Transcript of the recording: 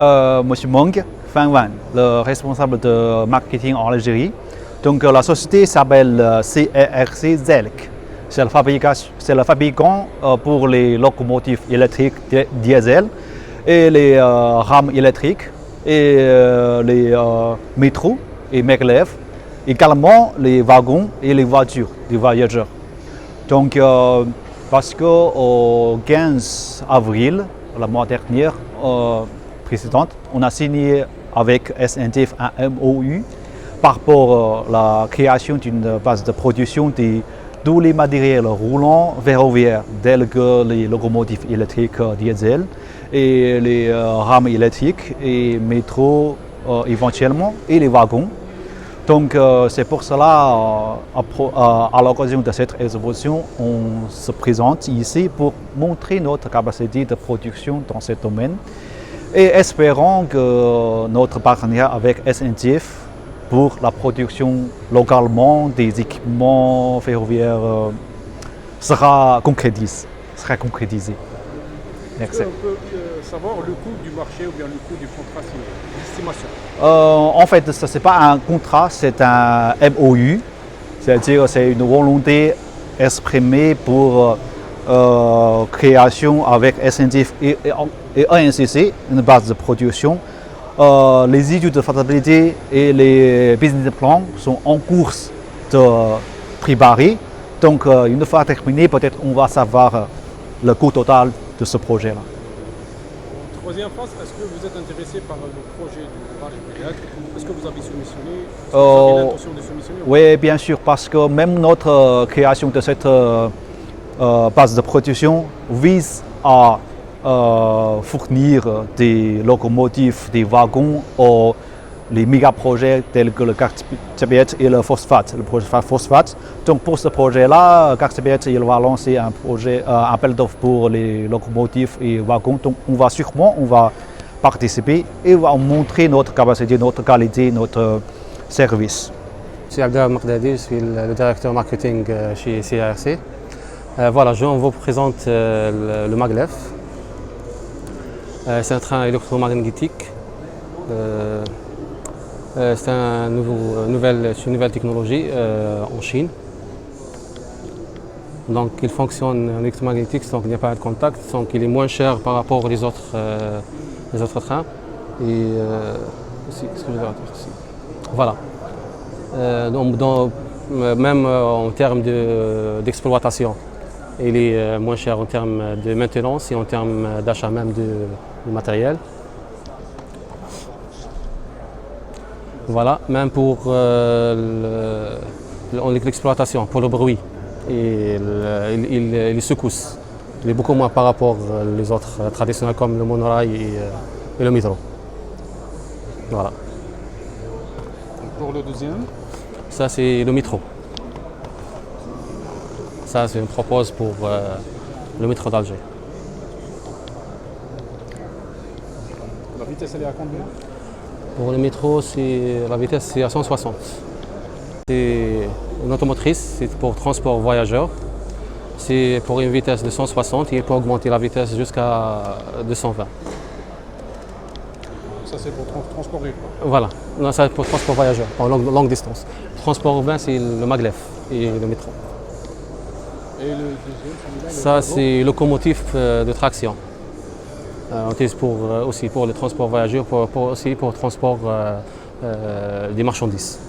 Monsieur Mong Fan Wan, le responsable de marketing en Algérie. Donc la société s'appelle CRC Zelk. C'est le fabricant pour les locomotives électriques diesel et les rames électriques et les métros et maglev, également les wagons et les voitures des voyageurs. Donc parce qu'au 15 avril, la mois dernier précédente, on a signé avec SNCF un MOU par rapport à la création d'une base de production de tous les matériels roulants ferroviaires tels que les locomotives électriques diesel et les rames électriques et métros éventuellement et les wagons. Donc c'est pour cela, à l'occasion de cette exposition, on se présente ici pour montrer notre capacité de production dans ce domaine et espérons que notre partenariat avec SNCF pour la production localement des équipements ferroviaires sera concrétisé. Est-ce qu'on peut savoir le coût du marché ou bien le coût du contrat, l'estimation? En fait, ce n'est pas un contrat, c'est un MOU. C'est-à-dire c'est une volonté exprimée pour création avec SNCF et ANCC, une base de production. Les études de faisabilité et les business plans sont en cours de préparer. Donc, une fois terminé, peut-être on va savoir le coût total de ce projet-là. Troisième phase, est-ce que vous êtes intéressé par le projet du Rallye? Est-ce que vous avez soumissionné? Vous avez l'intention de soumissionner? Oui, bien sûr, parce que même notre création de cette base de production vise à fournir des locomotives, des wagons aux les méga-projets tels que le Cartebet et le phosphate, le projet phosphate. Donc pour ce projet-là, Cartebet il va lancer un projet, un appel d'offres pour les locomotives et wagons. Donc on va participer et on va montrer notre capacité, notre qualité, notre service. Je suis Abdellah Maqdadi, je suis le directeur marketing chez CRC. Voilà, on vous présente le maglev. C'est un train électromagnétique. C'est une nouvelle technologie en Chine. Donc il fonctionne en électromagnétique, donc il n'y a pas de contact, donc il est moins cher par rapport aux autres trains. Et qu'est-ce que je vais dire ici? Voilà. Même en termes d'exploitation, il est moins cher en termes de maintenance et en termes d'achat même de matériel. Voilà, même pour l'exploitation, pour le bruit, et il secousse. Il est beaucoup moins par rapport aux autres traditionnels comme le monorail et le métro. Voilà. Pour le deuxième? Ça, c'est le métro. Ça, c'est une propose pour le métro d'Alger. La vitesse, elle est à combien? Pour le métro, la vitesse c'est à 160. C'est une automotrice, c'est pour transport voyageurs. C'est pour une vitesse de 160 et il peut augmenter la vitesse jusqu'à 220. Ça c'est pour transport urbain? Voilà, non, ça c'est pour transport voyageur, pour longue distance. Transport urbain, c'est le maglev et le métro. Et le deuxième, celui-là? Ça c'est locomotive de traction. On utilise aussi pour le transport voyageurs, aussi pour le transport des marchandises.